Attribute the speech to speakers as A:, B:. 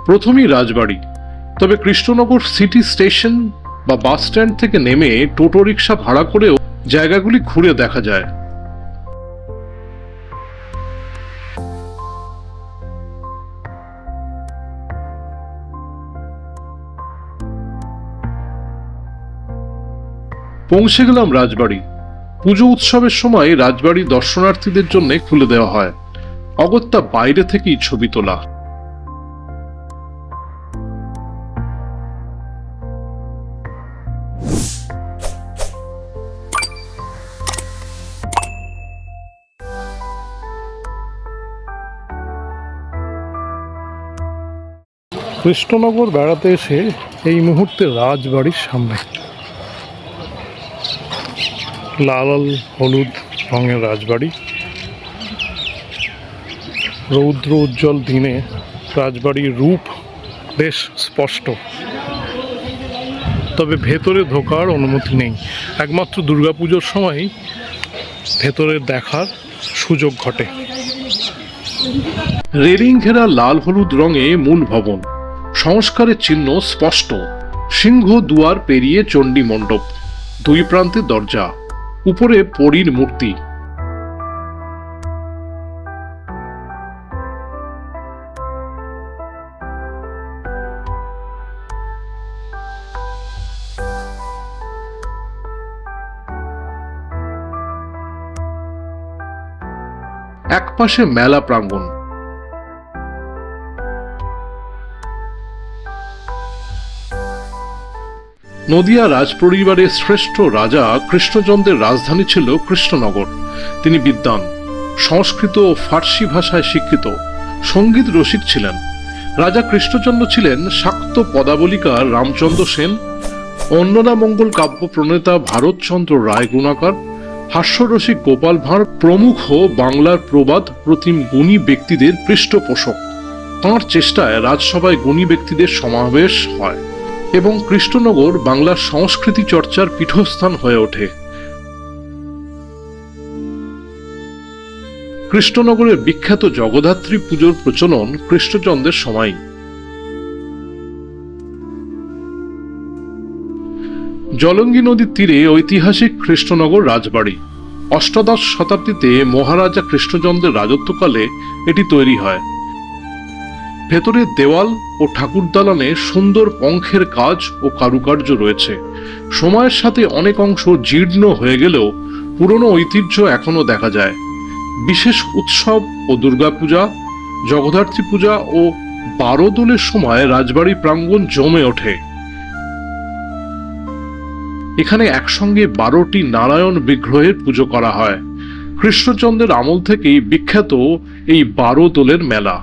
A: প্রথমেই রাজবাড়ি, তবে Krishnanagar city station বা বাস স্ট্যান্ড থেকে নেমে টোটো রিক্সা ভাড়া করেও জায়গাগুলি ঘুরে দেখা যায়। পৌঁছে গেলাম রাজবাড়ি। পুজো উৎসবের সময় রাজবাড়ি দর্শনার্থীদের জন্য খুলে দেওয়া হয়। অগত্যা বাইরে থেকেই ছবি তোলা। কৃষ্ণনগর বেড়াতে এসে এই মুহূর্তে রাজবাড়ির সামনে লাল হলুদ রঙের রাজবাড়ি। রৌদ্র উজ্জ্বল দিনে রাজবাড়ির রূপ বেশ স্পষ্ট, তবে ভেতরে ঢোকার অনুমতি নেই। একমাত্র দুর্গাপুজোর সময়ই ভেতরে দেখার সুযোগ ঘটে। রেলিং ঘেরা লাল হলুদ রঙে মূল ভবন, সংস্কারের চিহ্ন স্পষ্ট। সিংহ দুয়ার পেরিয়ে চণ্ডী মণ্ডপ, দুই প্রান্তে দরজা, উপরে পরীর মূর্তি। একপাশে মেলা প্রাঙ্গণ, নদিয়া রাজপরিবারের শ্রেষ্ঠ রাজা কৃষ্ণচন্দ্রের রাজধানী ছিল কৃষ্ণনগর। তিনি বিদ্বান, সংস্কৃত ও ফার্সি ভাষায় শিক্ষিত, সঙ্গীত রসিক ছিলেন। রাজা কৃষ্ণচন্দ্র ছিলেন শাক্ত পদাবলিকার রামচন্দ্র সেন, অন্নদা মঙ্গল কাব্য প্রণেতা ভারতচন্দ্র রায় গুণাকার, হাস্যরসিক গোপাল ভাঁড় প্রমুখ বাংলার প্রবাদ প্রতিম গুণী ব্যক্তিদের পৃষ্ঠপোষক। তাঁর চেষ্টায় রাজসভায় গুণী ব্যক্তিদের সমাবেশ হয় এবং কৃষ্ণনগর বাংলার সংস্কৃতি চর্চার পীঠস্থান হয়ে ওঠে। কৃষ্ণনগরের বিখ্যাত জগদ্ধাত্রী পুজোর প্রচলন কৃষ্ণচন্দ্রের সময়। জলঙ্গি নদীর তীরে ঐতিহাসিক কৃষ্ণনগর রাজবাড়ি। অষ্টাদশ শতাব্দীতে মহারাজা কৃষ্ণচন্দ্রের রাজত্বকালে এটি তৈরি হয়। ভেতরে দেওয়াল ও ঠাকুর দালানে সুন্দর পঙ্খের কাজ ও কারুকার্য রয়েছে। সময়ের সাথে অনেক অংশ জীর্ণ হয়ে গেলেও পুরনো ঐতিহ্য এখনো দেখা যায়। বিশেষ উৎসব ও দুর্গাপূজা, জগদ্ধাত্রী পূজা ও বারোদোলের সময় রাজবাড়ি প্রাঙ্গণ জমে ওঠে। এখানে একসঙ্গে 12টি নারায়ণ বিগ্রহের পুজো করা হয়। কৃষ্ণচন্দ্রের আমল থেকেই বিখ্যাত এই বারোদোলের মেলা।